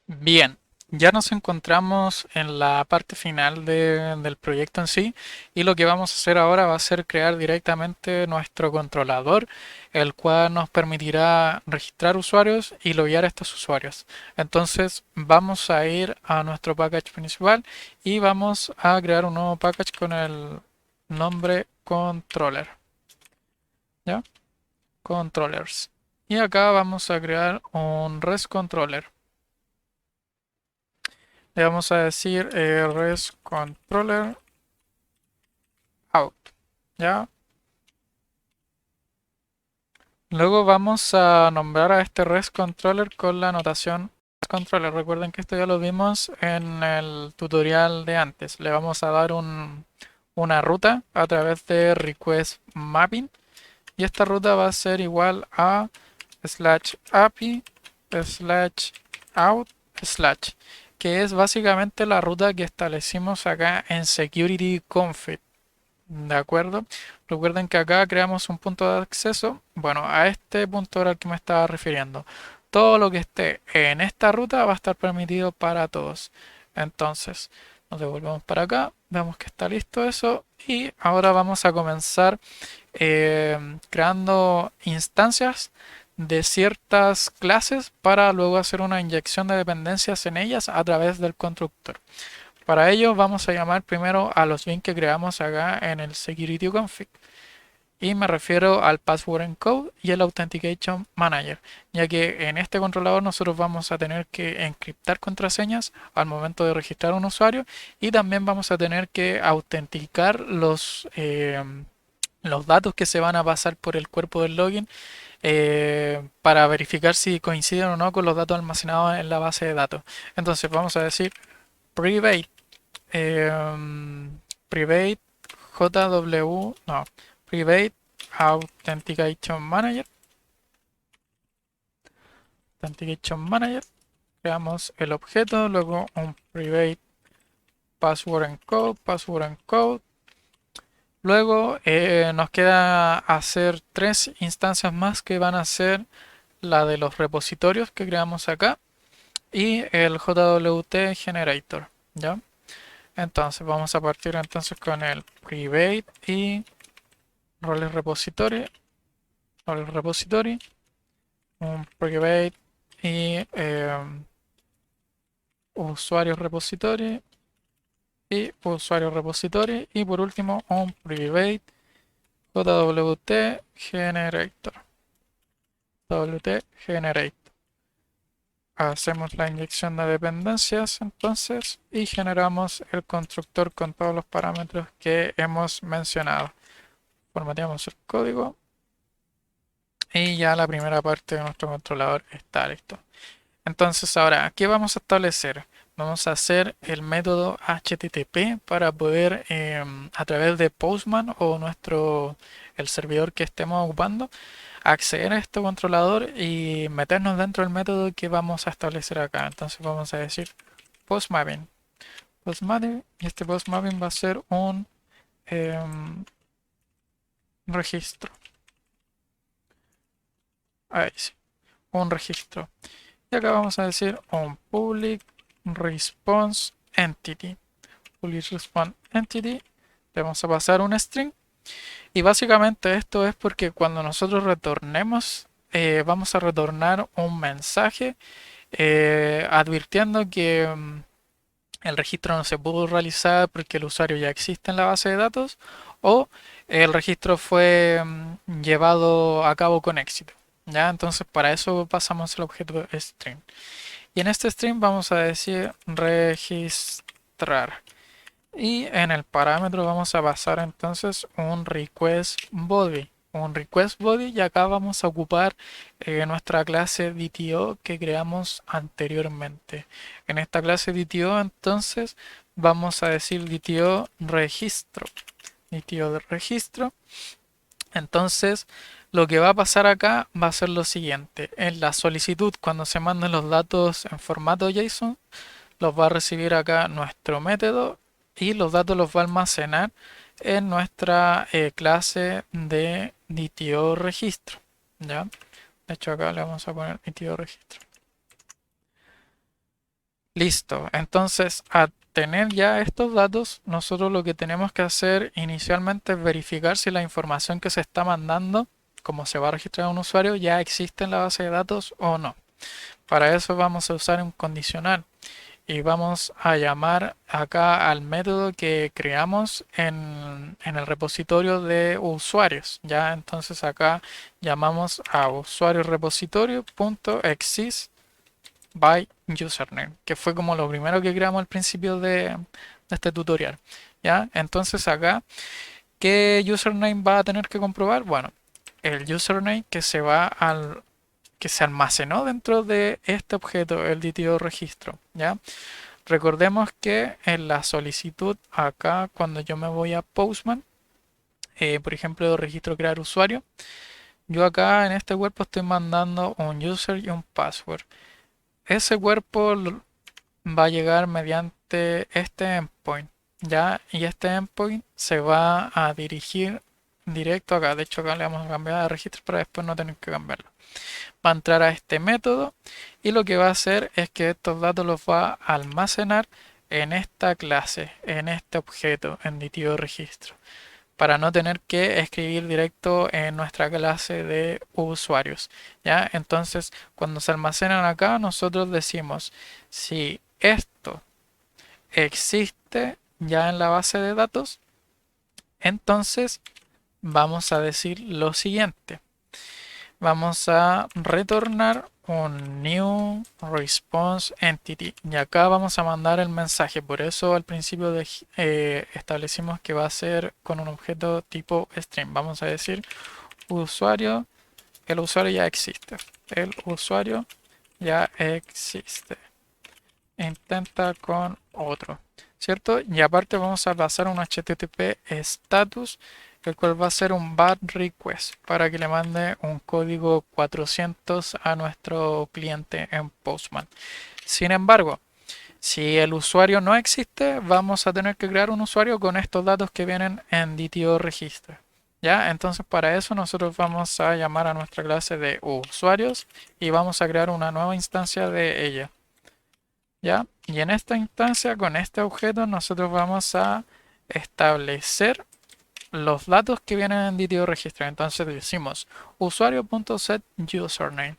Bien, ya nos encontramos en la parte final del proyecto en sí y lo que vamos a hacer ahora va a ser crear directamente nuestro controlador, el cual nos permitirá registrar usuarios y loguear a estos usuarios. Entonces vamos a ir a nuestro package principal y vamos a crear un nuevo package con el nombre controller, ¿ya? Controllers. Y acá vamos a crear un REST controller. Le vamos a decir REST controller out, ¿ya? Luego vamos a nombrar a este REST controller con la notación REST controller. Recuerden que esto ya lo vimos en el tutorial de antes. Le vamos a dar una ruta a través de request mapping y esta ruta va a ser igual a slash API slash out slash, que es básicamente la ruta que establecimos acá en security config. ¿De acuerdo? Recuerden que acá creamos un punto de acceso. Bueno, a este punto era al que me estaba refiriendo. Todo lo que esté en esta ruta va a estar permitido para todos. Entonces, nos devolvemos para acá. Vemos que está listo eso. Y ahora vamos a comenzar creando instancias de ciertas clases para luego hacer una inyección de dependencias en ellas a través del constructor. Para ello vamos a llamar primero a los bins que creamos acá en el security config. Y me refiero al password encode y el authentication manager, ya que en este controlador nosotros vamos a tener que encriptar contraseñas al momento de registrar un usuario y también vamos a tener que autenticar los datos que se van a pasar por el cuerpo del login para verificar si coinciden o no con los datos almacenados en la base de datos. Entonces vamos a decir private private JW, no, private authentication manager, creamos el objeto, luego un private password encode, luego nos queda hacer tres instancias más que van a ser la de los repositorios que creamos acá y el JWT generator, ¿ya? Entonces vamos a partir entonces con el private y roles repository, un private y usuario repository y por último un private JWT generator. Hacemos la inyección de dependencias entonces y generamos el constructor con todos los parámetros que hemos mencionado. Formateamos el código y ya la primera parte de nuestro controlador está listo. Entonces ahora, ¿qué vamos a establecer? Vamos a hacer el método HTTP para poder a través de Postman o el servidor que estemos ocupando acceder a este controlador y meternos dentro del método que vamos a establecer acá. Entonces vamos a decir postmapping. Postmapping y este postmapping va a ser un em, registro. Ahí sí, un registro. Y acá vamos a decir un public response entity. Public response entity. Le vamos a pasar un string. Y básicamente esto es porque cuando nosotros retornemos, vamos a retornar un mensaje advirtiendo que el registro no se pudo realizar porque el usuario ya existe en la base de datos o el registro fue llevado a cabo con éxito. ¿Ya? Entonces para eso pasamos el objeto string. Y en este string vamos a decir registrar. Y en el parámetro vamos a pasar entonces un request body. Un request body y acá vamos a ocupar nuestra clase DTO que creamos anteriormente. En esta clase DTO entonces vamos a decir DTO registro. DTO de registro. Entonces lo que va a pasar acá va a ser lo siguiente. En la solicitud cuando se manden los datos en formato JSON los va a recibir acá nuestro método y los datos los va a almacenar en nuestra clase de DTO registro. ¿Ya? De hecho acá le vamos a poner DTO registro. Listo. Entonces, a tener ya estos datos, nosotros lo que tenemos que hacer inicialmente es verificar si la información que se está mandando, como se va a registrar un usuario, ya existe en la base de datos o no. Para eso vamos a usar un condicional y vamos a llamar acá al método que creamos en el repositorio de usuarios. Ya, entonces acá llamamos a usuario repositorio.exist by username, que fue como lo primero que creamos al principio de este tutorial. ¿Ya? Entonces acá, ¿qué username va a tener que comprobar? Bueno, el username que se almacenó dentro de este objeto, el DTO registro. ¿Ya? Recordemos que en la solicitud acá, cuando yo me voy a Postman, por ejemplo, registro crear usuario, yo acá en este cuerpo estoy mandando un user y un password. Ese cuerpo va a llegar mediante este endpoint, ¿ya? Y este endpoint se va a dirigir directo acá. De hecho, acá le vamos a cambiar de registro para después no tener que cambiarlo. Va a entrar a este método y lo que va a hacer es que estos datos los va a almacenar en esta clase, en este objeto, en DTO registro, para no tener que escribir directo en nuestra clase de usuarios. ¿Ya? Entonces, cuando se almacenan acá, nosotros decimos si esto existe ya en la base de datos, entonces vamos a decir lo siguiente. Vamos a retornar un new response entity y acá vamos a mandar el mensaje. Por eso al principio establecimos que va a ser con un objeto tipo string. Vamos a decir usuario, el usuario ya existe. El usuario ya existe. Intenta con otro, ¿cierto? Y aparte vamos a pasar un HTTP status, el cual va a ser un bad request para que le mande un código 400 a nuestro cliente en Postman. Sin embargo, si el usuario no existe, vamos a tener que crear un usuario con estos datos que vienen en DTO registro. ¿Ya? Entonces para eso nosotros vamos a llamar a nuestra clase de usuarios y vamos a crear una nueva instancia de ella. ¿Ya? Y en esta instancia, con este objeto, nosotros vamos a establecer los datos que vienen en DTO registro. Entonces decimos usuario.setUsername.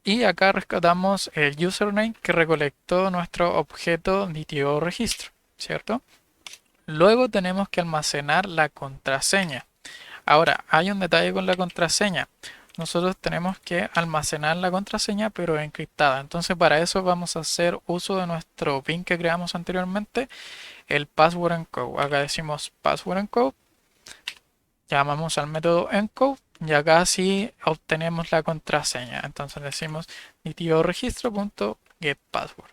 Y acá rescatamos el username que recolectó nuestro objeto DTO registro, ¿cierto? Luego tenemos que almacenar la contraseña. Ahora, hay un detalle con la contraseña. Nosotros tenemos que almacenar la contraseña pero encriptada. Entonces para eso vamos a hacer uso de nuestro PIN que creamos anteriormente, el password encode. Acá decimos password encode, llamamos al método encode y acá sí obtenemos la contraseña. Entonces decimos registro.getPassword.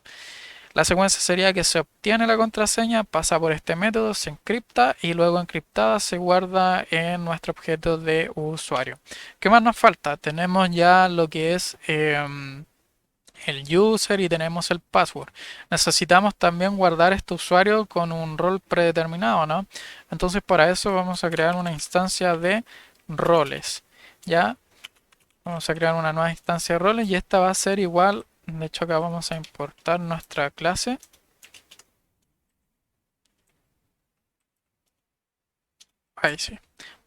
La secuencia sería que se obtiene la contraseña, pasa por este método, se encripta y luego encriptada se guarda en nuestro objeto de usuario. ¿Qué más nos falta? Tenemos ya lo que es el user y tenemos el password. Necesitamos también guardar este usuario con un rol predeterminado, ¿no? Entonces para eso vamos a crear una instancia de roles. ¿Ya? Vamos a crear una nueva instancia de roles y esta va a ser igual. De hecho acá vamos a importar nuestra clase. Ahí sí.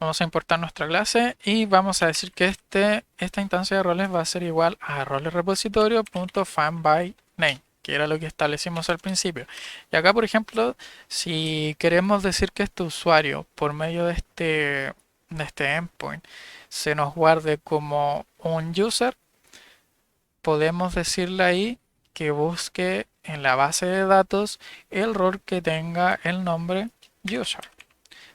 Vamos a importar nuestra clase y vamos a decir que esta instancia de roles va a ser igual a rolesrepositorio.findByName, que era lo que establecimos al principio. Y acá, por ejemplo, si queremos decir que este usuario, por medio de este endpoint, se nos guarde como un user, podemos decirle ahí que busque en la base de datos el rol que tenga el nombre user.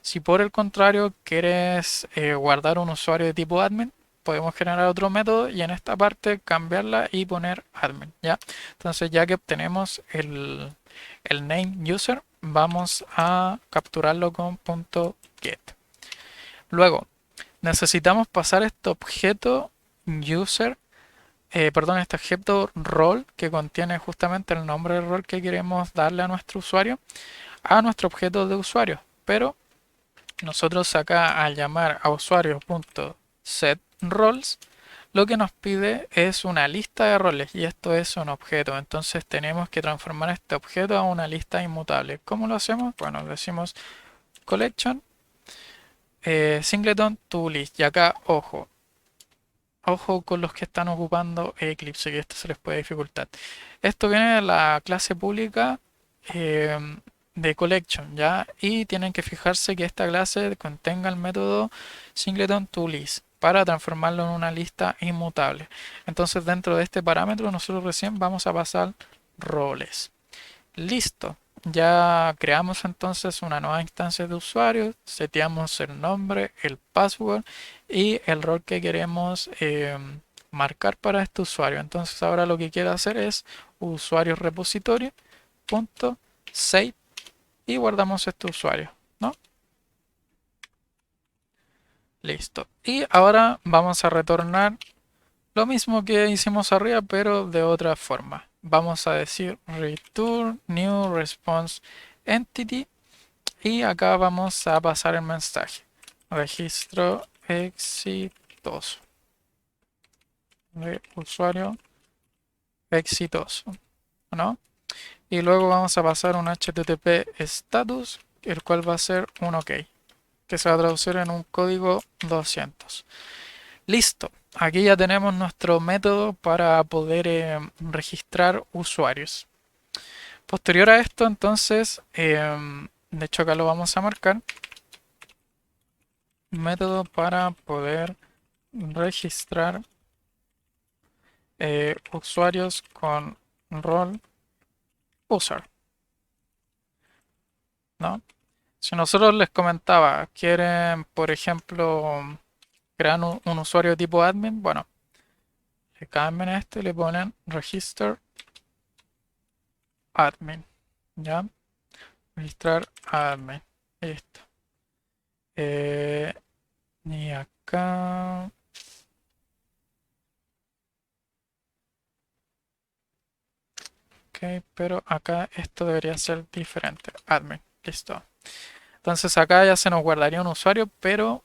Si por el contrario quieres guardar un usuario de tipo admin, podemos generar otro método y en esta parte cambiarla y poner admin, ¿ya? Entonces ya que obtenemos el name user, vamos a capturarlo con .get. Luego, necesitamos pasar este objeto user, perdón, este objeto role que contiene justamente el nombre del rol que queremos darle a nuestro usuario, a nuestro objeto de usuario. Pero nosotros acá al llamar a usuario.setRoles lo que nos pide es una lista de roles y esto es un objeto. Entonces tenemos que transformar este objeto a una lista inmutable. ¿Cómo lo hacemos? Bueno, decimos collection singleton to list. Y acá, ojo con los que están ocupando Eclipse, que esto se les puede dificultar. Esto viene de la clase pública eh, de collection, ¿ya? Y tienen que fijarse que esta clase contenga el método singleton to list para transformarlo en una lista inmutable. Entonces, dentro de este parámetro, nosotros recién vamos a pasar roles. Listo. Ya creamos entonces una nueva instancia de usuario, seteamos el nombre, el password y el rol que queremos marcar para este usuario. Entonces ahora lo que quiero hacer es usuario repositorio punto save y guardamos este usuario, ¿no? Listo. Y ahora vamos a retornar lo mismo que hicimos arriba, pero de otra forma. Vamos a decir return new response entity y acá vamos a pasar el mensaje. Registro exitoso. De usuario exitoso, ¿no? Y luego vamos a pasar un HTTP status, el cual va a ser un OK, que se va a traducir en un código 200. Listo. Aquí ya tenemos nuestro método para poder registrar usuarios. Posterior a esto, entonces, de hecho acá lo vamos a marcar, método para poder registrar usuarios con rol user, ¿no? Si nosotros les comentaba, quieren, por ejemplo, crear un usuario tipo admin, bueno, le cambian esto y le ponen register admin, ¿ya? Registrar admin, listo. Y acá, ok, pero acá esto debería ser diferente, admin, listo. Entonces acá ya se nos guardaría un usuario, pero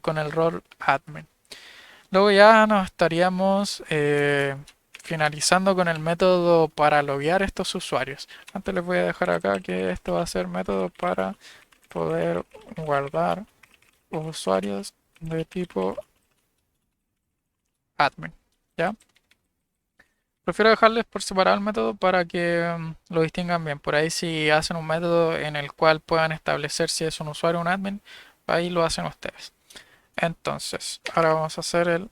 con el rol admin. Luego ya nos estaríamos finalizando con el método para loguear estos usuarios. Antes les voy a dejar acá que esto va a ser método para poder guardar usuarios de tipo admin. ¿Ya? Prefiero dejarles por separado el método para que lo distingan bien. Por ahí si hacen un método en el cual puedan establecer si es un usuario o un admin, ahí lo hacen ustedes. Entonces, ahora vamos a hacer el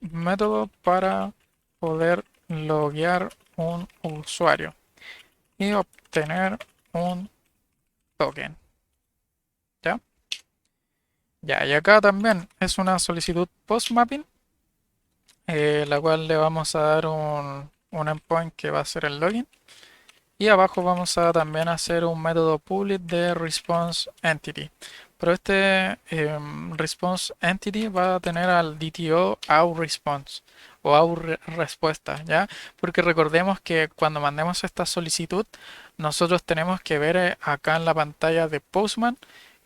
método para poder loguear un usuario y obtener un token. ¿Ya? Ya, y acá también es una solicitud post mapping, la cual le vamos a dar un endpoint que va a ser el login. Y abajo vamos a también hacer un método public de response entity. Pero este response entity va a tener al DTO out response o out respuesta, ¿ya? Porque recordemos que cuando mandemos esta solicitud, nosotros tenemos que ver acá en la pantalla de Postman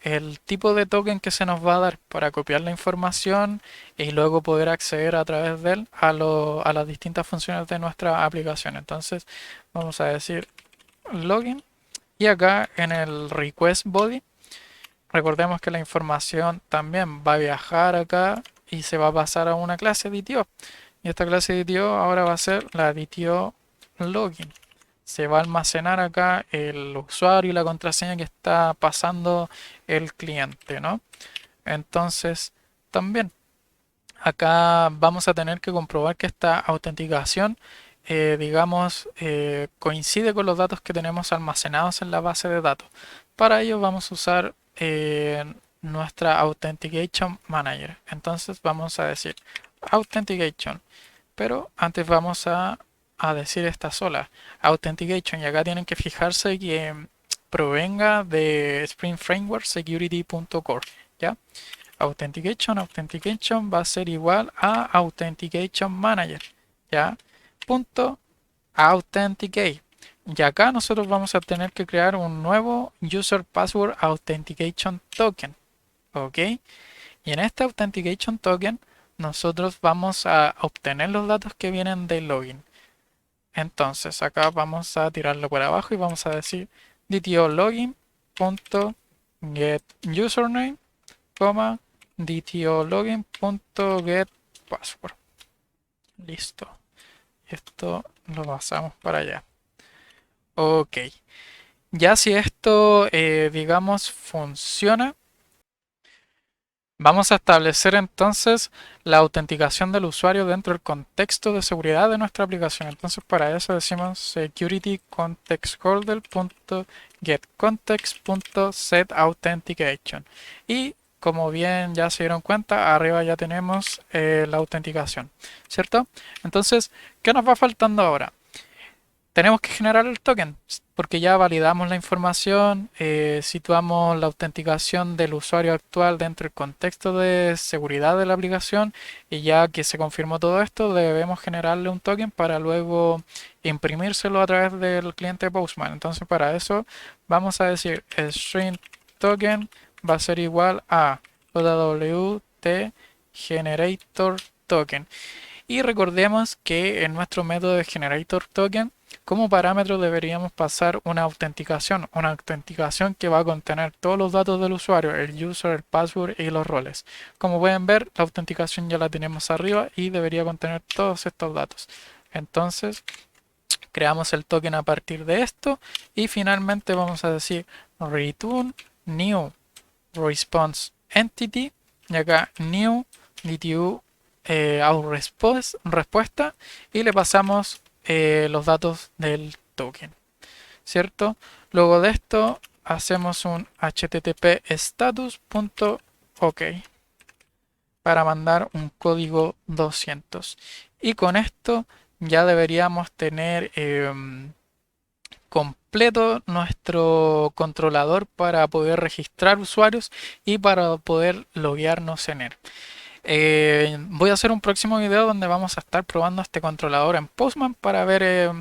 el tipo de token que se nos va a dar para copiar la información y luego poder acceder a través de él a las distintas funciones de nuestra aplicación. Entonces vamos a decir login y acá en el request body recordemos que la información también va a viajar acá y se va a pasar a una clase DTO y esta clase DTO ahora va a ser la DTO login. Se va a almacenar acá el usuario y la contraseña que está pasando el cliente, ¿no? Entonces también acá vamos a tener que comprobar que esta autenticación, digamos, coincide con los datos que tenemos almacenados en la base de datos. Para ello vamos a usar nuestra Authentication Manager. Entonces vamos a decir Authentication, pero antes vamos a decir esta sola Authentication y acá tienen que fijarse que provenga de Spring Framework Security.core, ¿ya? Authentication va a ser igual a Authentication Manager, ¿ya? Punto Authenticate. Y acá nosotros vamos a tener que crear un nuevo User Password Authentication Token, ¿ok? Y en este Authentication Token nosotros vamos a obtener los datos que vienen del login. Entonces acá vamos a tirarlo por abajo y vamos a decir DTO login.getUsername, DTO login.getPassword. Listo. Esto lo pasamos para allá. Ok. Ya si esto, digamos, funciona, vamos a establecer entonces la autenticación del usuario dentro del contexto de seguridad de nuestra aplicación. Entonces para eso decimos security context holder.getContext.setAuthentication. Y como bien ya se dieron cuenta, arriba ya tenemos la autenticación, ¿cierto? Entonces, ¿qué nos va faltando ahora? Tenemos que generar el token porque ya validamos la información, situamos la autenticación del usuario actual dentro del contexto de seguridad de la aplicación y ya que se confirmó todo esto debemos generarle un token para luego imprimírselo a través del cliente Postman. Entonces para eso vamos a decir string token va a ser igual a OWT generator token. Y recordemos que en nuestro método de generator token como parámetro deberíamos pasar una autenticación que va a contener todos los datos del usuario, el user, el password y los roles. Como pueden ver, la autenticación ya la tenemos arriba y debería contener todos estos datos. Entonces, creamos el token a partir de esto y finalmente vamos a decir return new response entity y acá new DTU respuesta y le pasamos los datos del token, ¿cierto? Luego de esto hacemos un http status.ok para mandar un código 200 y con esto ya deberíamos tener completo nuestro controlador para poder registrar usuarios y para poder loguearnos en él. Voy a hacer un próximo video donde vamos a estar probando este controlador en Postman para ver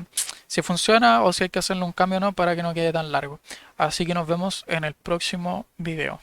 si funciona o si hay que hacerle un cambio o no para que no quede tan largo. Así que nos vemos en el próximo video.